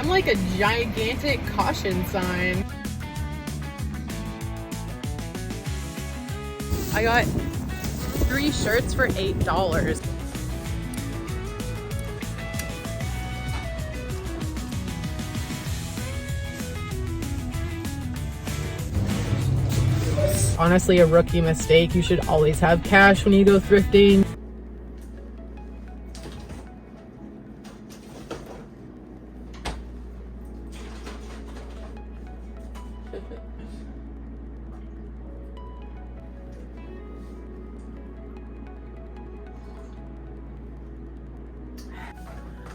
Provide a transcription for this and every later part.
I'm like a gigantic caution sign. I got 3 shirts for $8. Honestly, a rookie mistake. You should always have cash when you go thrifting.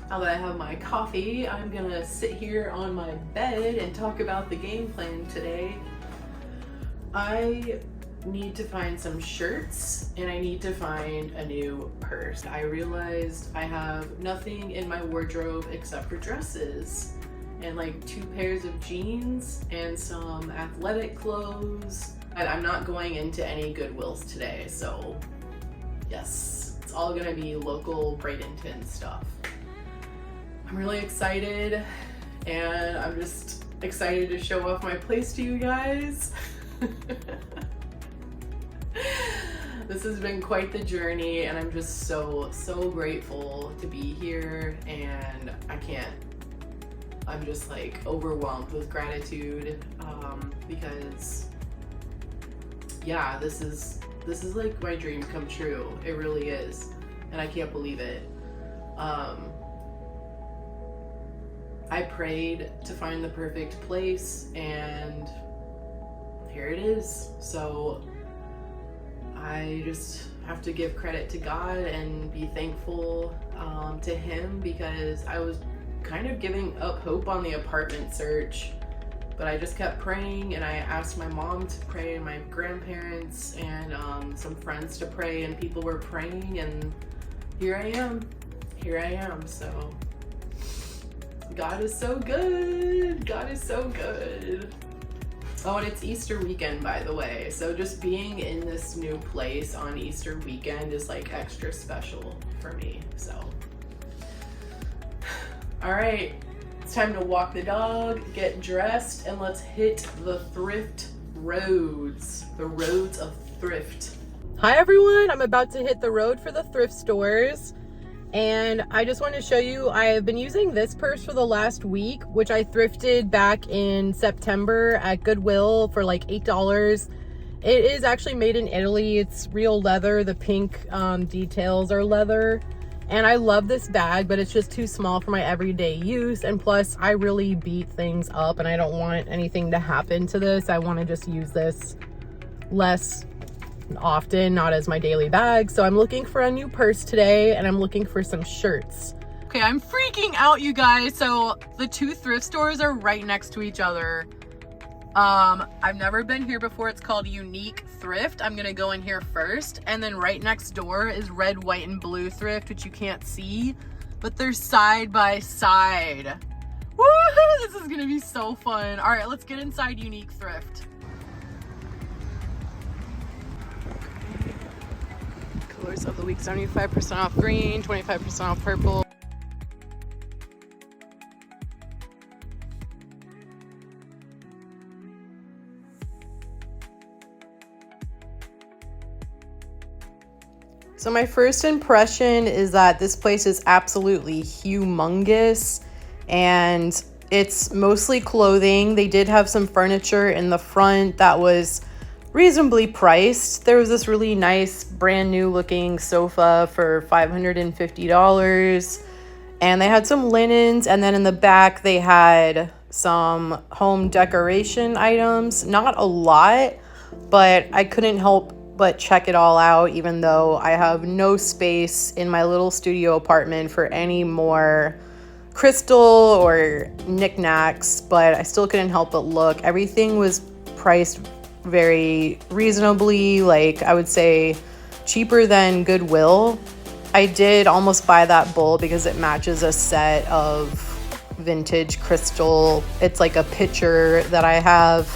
Now that I have my coffee, I'm gonna sit here on my bed and talk about the game plan today. I need to find some shirts and I need to find a new purse. I realized I have nothing in my wardrobe except for dresses and like 2 pairs of jeans and some athletic clothes. And I'm not going into any Goodwills today, so yes, it's all gonna be local Bradenton stuff. I'm really excited and I'm just excited to show off my place to you guys. This has been quite the journey and I'm just so grateful to be here, and I'm just like overwhelmed with gratitude because yeah, this is like my dream come true. It really is, and I can't believe it. I prayed to find the perfect place and here it is. So I just have to give credit to God and be thankful to him, because I was kind of giving up hope on the apartment search, but I just kept praying, and I asked my mom to pray and my grandparents and some friends to pray, and people were praying, and here I am. So God is so good. God is so good. Oh, and it's Easter weekend, by the way. So just being in this new place on Easter weekend is like extra special for me. So, all right, it's time to walk the dog, get dressed, and let's hit the thrift roads, the roads of thrift. Hi everyone, I'm about to hit the road for the thrift stores. And I just want to show you, I have been using this purse for the last week, which I thrifted back in September at Goodwill for like $8. It is actually made in Italy. It's real leather. The pink details are leather. And I love this bag, but it's just too small for my everyday use. And plus, I really beat things up and I don't want anything to happen to this. I want to just use this less often, not as my daily bag. So I'm looking for a new purse today, and I'm looking for some shirts. Okay, I'm freaking out, you guys. So the 2 thrift stores are right next to each other. I've never been here before. It's called Unique Thrift. I'm gonna go in here first, and then right next door is Red, White, and Blue Thrift, which you can't see, but they're side by side. Woo! This is gonna be so fun. All right, let's get inside Unique Thrift. Colors of the week: 75% off green, 25% off purple. So my first impression is that this place is absolutely humongous, and it's mostly clothing. They did have some furniture in the front that was reasonably priced. There was this really nice brand new looking sofa for $550, and they had some linens, and then in the back they had some home decoration items. Not a lot, but I couldn't help but check it all out, even though I have no space in my little studio apartment for any more crystal or knickknacks, but I still couldn't help but look. Everything was priced very reasonably, like I would say cheaper than Goodwill. I did almost buy that bowl because it matches a set of vintage crystal. It's like a pitcher that I have,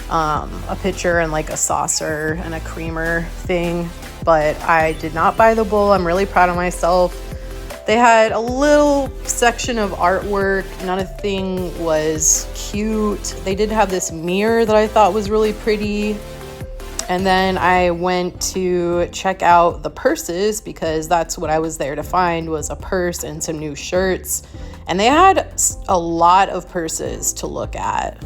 a pitcher and like a saucer and a creamer thing, but I did not buy the bowl. I'm really proud of myself. They had a little section of artwork. Nothing was cute. They did have this mirror that I thought was really pretty. And then I went to check out the purses because that's what I was there to find, was a purse and some new shirts. And they had a lot of purses to look at.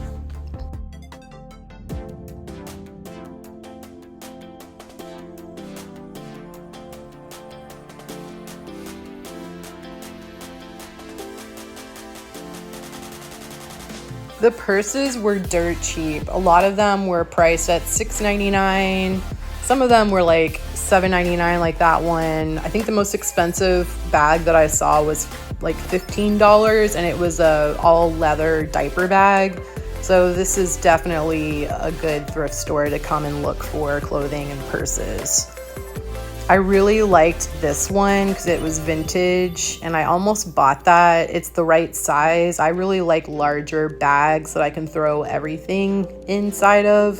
The purses were dirt cheap. A lot of them were priced at $6.99. Some of them were like $7.99, like that one. I think the most expensive bag that I saw was like $15, and it was a all leather diaper bag. So this is definitely a good thrift store to come and look for clothing and purses. I really liked this one because it was vintage, and I almost bought that. It's the right size. I really like larger bags that I can throw everything inside of.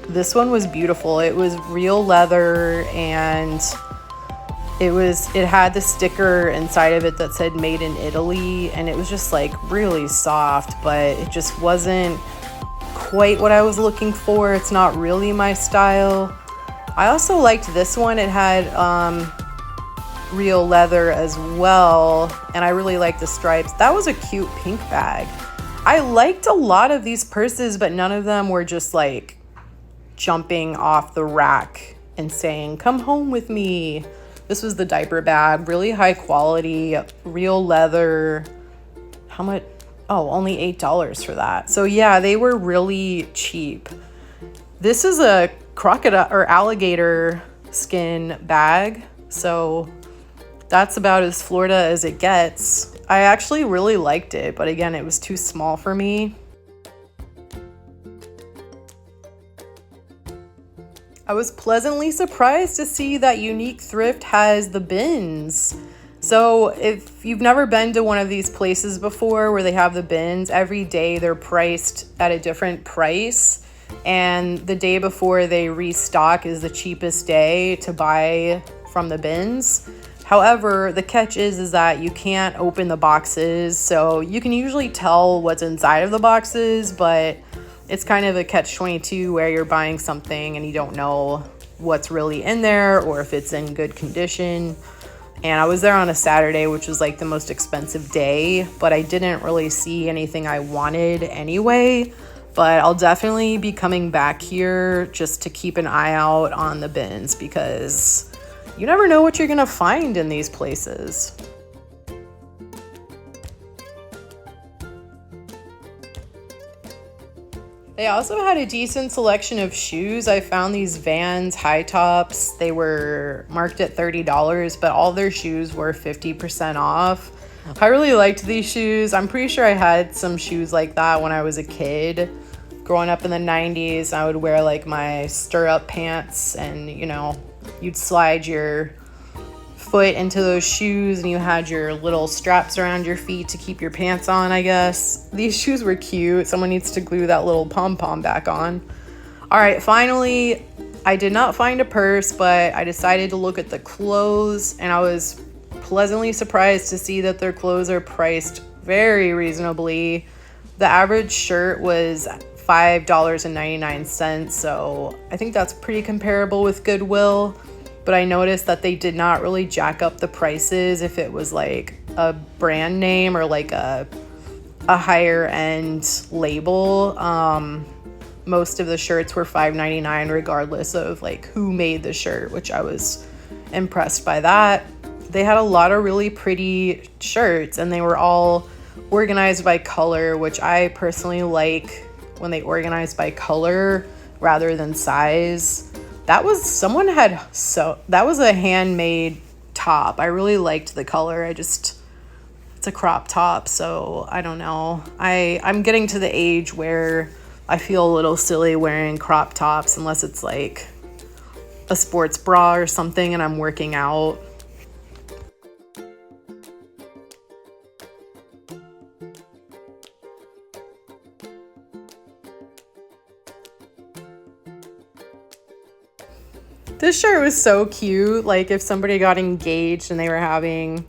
This one was beautiful. It was real leather, and it had the sticker inside of it that said made in Italy, and it was just like really soft, but it just wasn't quite what I was looking for. It's not really my style. I also liked this one. It had real leather as well, and I really liked the stripes. That was a cute pink bag. I liked a lot of these purses, but none of them were just like jumping off the rack and saying, "Come home with me." This was the diaper bag, really high quality, real leather. How much? Oh, only $8 for that. So yeah, they were really cheap. This is a crocodile or alligator skin bag. So that's about as Florida as it gets. I actually really liked it, but again, it was too small for me. I was pleasantly surprised to see that Unique Thrift has the bins. So if you've never been to one of these places before where they have the bins, every day they're priced at a different price. And the day before they restock is the cheapest day to buy from the bins. However, the catch is that you can't open the boxes. So you can usually tell what's inside of the boxes, but it's kind of a catch-22 where you're buying something and you don't know what's really in there or if it's in good condition. And I was there on a Saturday, which was like the most expensive day, but I didn't really see anything I wanted anyway. But I'll definitely be coming back here just to keep an eye out on the bins because you never know what you're gonna find in these places. They also had a decent selection of shoes. I found these Vans high tops. They were marked at $30, but all their shoes were 50% off. I really liked these shoes. I'm pretty sure I had some shoes like that when I was a kid. Growing up in the 90s, I would wear like my stirrup pants, and you know, you'd slide your foot into those shoes and you had your little straps around your feet to keep your pants on, I guess. These shoes were cute. Someone needs to glue that little pom-pom back on. All right, finally, I did not find a purse, but I decided to look at the clothes, and I was pleasantly surprised to see that their clothes are priced very reasonably. The average shirt was $5.99, so I think that's pretty comparable with Goodwill. But I noticed that they did not really jack up the prices if it was like a brand name or like a higher end label. Most of the shirts were $5.99 regardless of like who made the shirt, which I was impressed by that. They had a lot of really pretty shirts, and they were all organized by color, which I personally like when they organize by color rather than size. That was a handmade top. I really liked the color. It's a crop top, so I don't know. I'm getting to the age where I feel a little silly wearing crop tops unless it's like a sports bra or something and I'm working out. This shirt was so cute. Like if somebody got engaged and they were having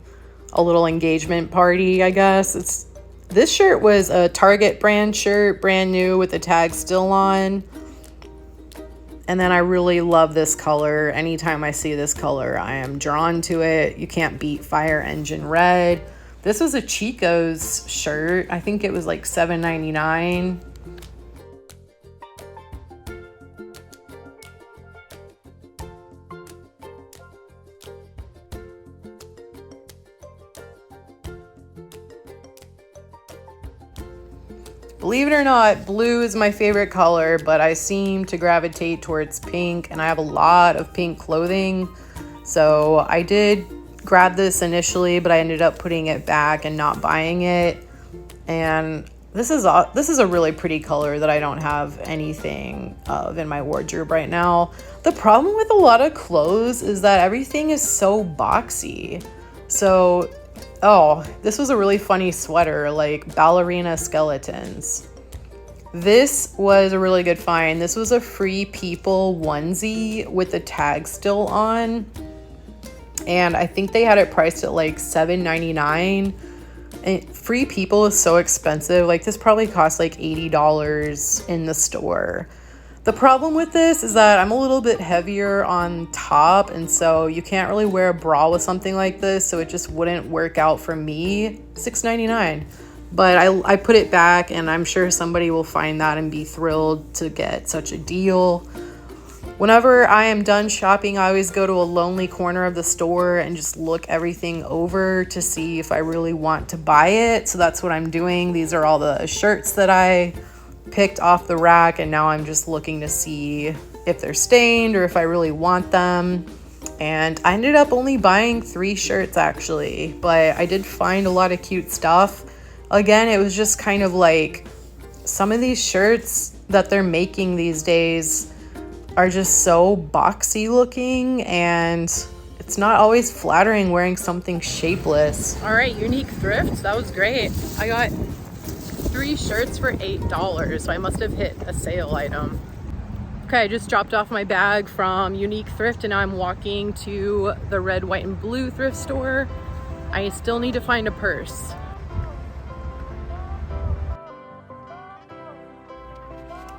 a little engagement party, I guess. This shirt was a Target brand shirt, brand new with the tag still on. And then I really love this color. Anytime I see this color, I am drawn to it. You can't beat Fire Engine Red. This was a Chico's shirt. I think it was like $7.99. Believe it or not, blue is my favorite color, but I seem to gravitate towards pink, and I have a lot of pink clothing. So I did grab this initially, but I ended up putting it back and not buying it. And this is a really pretty color that I don't have anything of in my wardrobe right now. The problem with a lot of clothes is that everything is so boxy. So oh, this was a really funny sweater, like ballerina skeletons. This was a really good find. This was a Free People onesie with the tag still on. And I think they had it priced at like $7.99. And Free People is so expensive. Like this probably cost like $80 in the store. The problem with this is that I'm a little bit heavier on top, and so you can't really wear a bra with something like this, so it just wouldn't work out for me. $6.99. But I put it back, and I'm sure somebody will find that and be thrilled to get such a deal. Whenever I am done shopping, I always go to a lonely corner of the store and just look everything over to see if I really want to buy it. So that's what I'm doing. These are all the shirts that I picked off the rack, and now I'm just looking to see if they're stained or if I really want them. And I ended up only buying 3 shirts actually, but I did find a lot of cute stuff. Again, it was just kind of like some of these shirts that they're making these days are just so boxy looking, and it's not always flattering wearing something shapeless. All right, Unique Thrift, that was great. I got 3 shirts for $8, so I must have hit a sale item. Okay, I just dropped off my bag from Unique Thrift, and now I'm walking to the red, white, and blue thrift store. I still need to find a purse.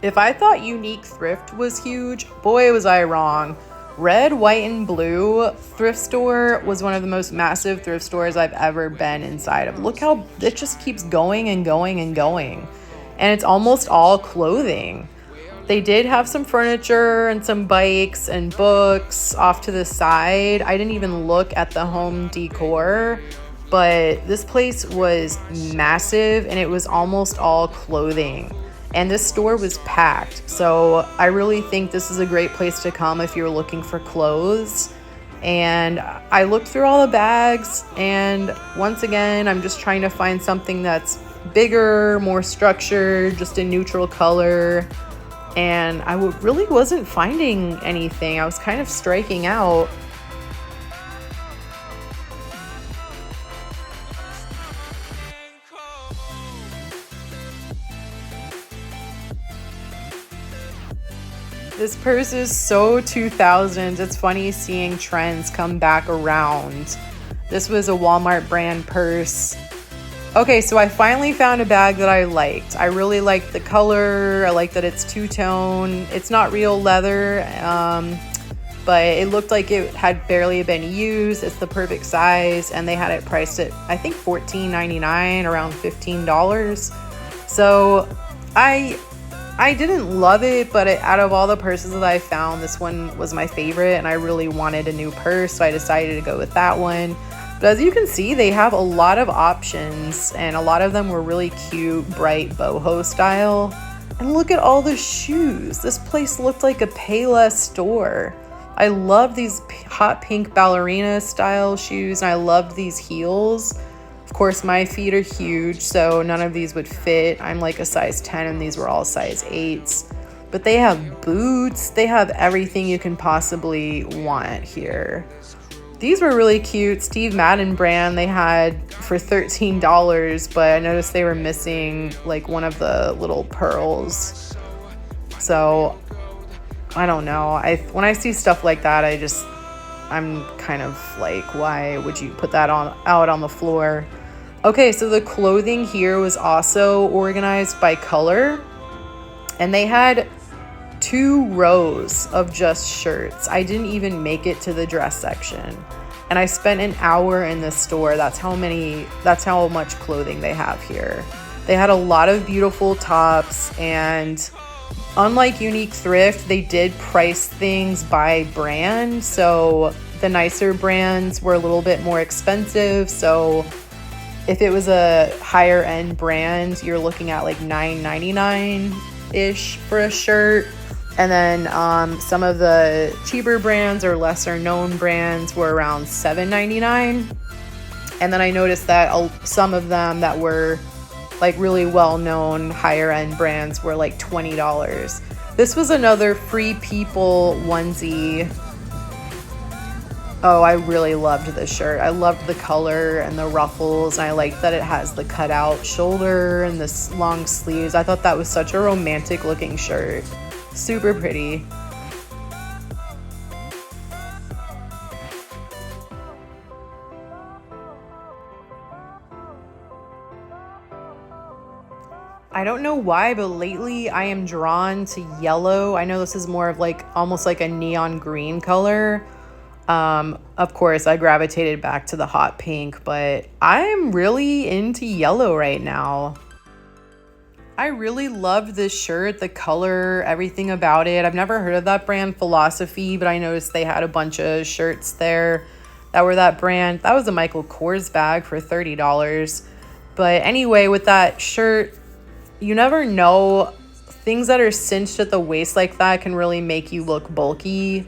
If I thought Unique Thrift was huge, boy was I wrong. Red, white, and blue thrift store was one of the most massive thrift stores I've ever been inside of. Look how it just keeps going and going and going. And it's almost all clothing. They did have some furniture and some bikes and books off to the side. I didn't even look at the home decor, but this place was massive and it was almost all clothing. And this store was packed. So I really think this is a great place to come if you're looking for clothes. And I looked through all the bags, and once again, I'm just trying to find something that's bigger, more structured, just a neutral color. And I really wasn't finding anything. I was kind of striking out. This purse is so 2000s. It's funny seeing trends come back around. This was a Walmart brand purse. Okay, so I finally found a bag that I liked. I really liked the color. I like that it's two-tone. It's not real leather, but it looked like it had barely been used. It's the perfect size, and they had it priced at, I think, $14.99, around $15. So I didn't love it, but out of all the purses that I found, this one was my favorite, and I really wanted a new purse, so I decided to go with that one. But as you can see, they have a lot of options, and a lot of them were really cute, bright boho style. And look at all the shoes. This place looked like a Payless store. I love these hot pink ballerina style shoes, and I loved these heels. Of course, my feet are huge, so none of these would fit. I'm like a size 10, and these were all size 8s. But they have boots. They have everything you can possibly want here. These were really cute. Steve Madden brand they had for $13, but I noticed they were missing like one of the little pearls. So I don't know. When I see stuff like that, I'm kind of like, why would you put that out on the floor? Okay, so the clothing here was also organized by color, and they had 2 rows of just shirts. I didn't even make it to the dress section, and I spent an hour in this store. That's how much clothing they have here. They had a lot of beautiful tops, and unlike Unique Thrift, they did price things by brand. So the nicer brands were a little bit more expensive. So if it was a higher end brand, you're looking at like $9.99-ish for a shirt. And then some of the cheaper brands or lesser known brands were around $7.99. And then I noticed that some of them that were like really well-known higher end brands were like $20. This was another Free People onesie. Oh, I really loved this shirt. I loved the color and the ruffles, and I liked that it has the cutout shoulder and this long sleeves. I thought that was such a romantic looking shirt. Super pretty. I don't know why, but lately I am drawn to yellow. I know this is more of like almost like a neon green color. Of course, I gravitated back to the hot pink, but I'm really into yellow right now. I really loved this shirt, the color, everything about it. I've never heard of that brand, Philosophy, but I noticed they had a bunch of shirts there that were that brand. That was a Michael Kors bag for $30. But anyway, with that shirt, you never know. Things that are cinched at the waist like that can really make you look bulky.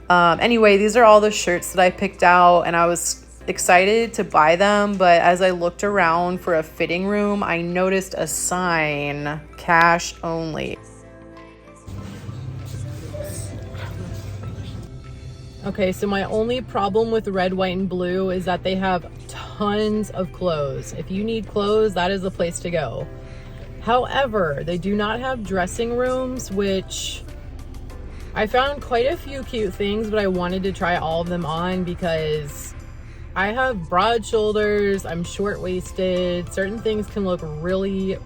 Anyway, these are all the shirts that I picked out, and I was excited to buy them, but as I looked around for a fitting room, I noticed a sign, cash only. Okay, so my only problem with red, white, and blue is that they have tons of clothes. If you need clothes, that is the place to go. However, they do not have dressing rooms, which I found quite a few cute things, but I wanted to try all of them on because I have broad shoulders, I'm short-waisted. Certain things can look really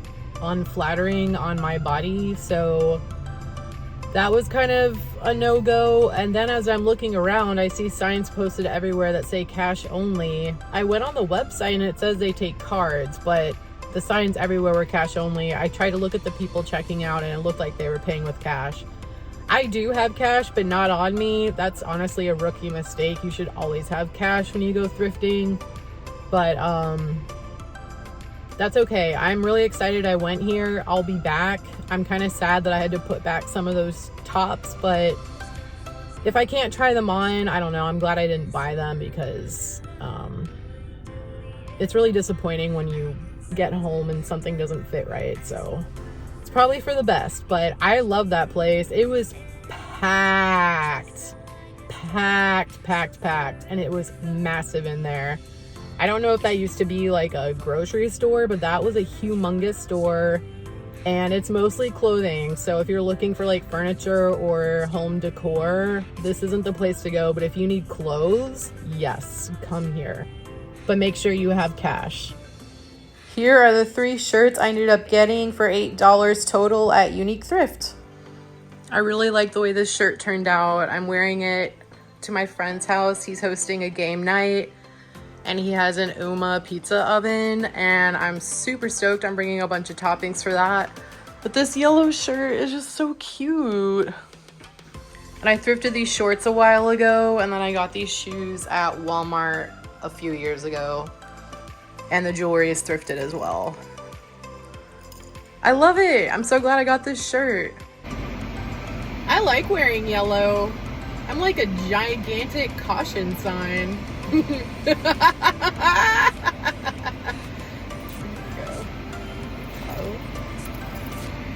unflattering on my body, so that was kind of a no-go. And then as I'm looking around, I see signs posted everywhere that say cash only. I went on the website and it says they take cards, but the signs everywhere were cash only. I tried to look at the people checking out and it looked like they were paying with cash. I do have cash, but not on me. That's honestly a rookie mistake. You should always have cash when you go thrifting. But that's okay. I'm really excited I went here. I'll be back. I'm kind of sad that I had to put back some of those tops, but if I can't try them on, I don't know. I'm glad I didn't buy them because it's really disappointing when you get home and something doesn't fit right. So it's probably for the best, but I love that place. It was packed, and it was massive in there. I don't know if that used to be like a grocery store, but that was a humongous store, and it's mostly clothing. So if you're looking for like furniture or home decor, this isn't the place to go. But if you need clothes, yes, come here. But make sure you have cash. Here are the 3 shirts I ended up getting for $8 total at Unique Thrift. I really like the way this shirt turned out. I'm wearing it to my friend's house. He's hosting a game night, and he has an Uma pizza oven, and I'm super stoked. I'm bringing a bunch of toppings for that. But this yellow shirt is just so cute. And I thrifted these shorts a while ago, and then I got these shoes at Walmart a few years ago. And the jewelry is thrifted as well. I love it. I'm so glad I got this shirt. I like wearing yellow. I'm like a gigantic caution sign.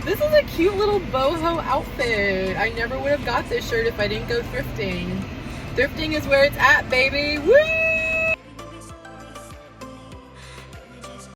This is a cute little boho outfit. I never would have got this shirt if I didn't go thrifting. Thrifting is where it's at, baby. Woo!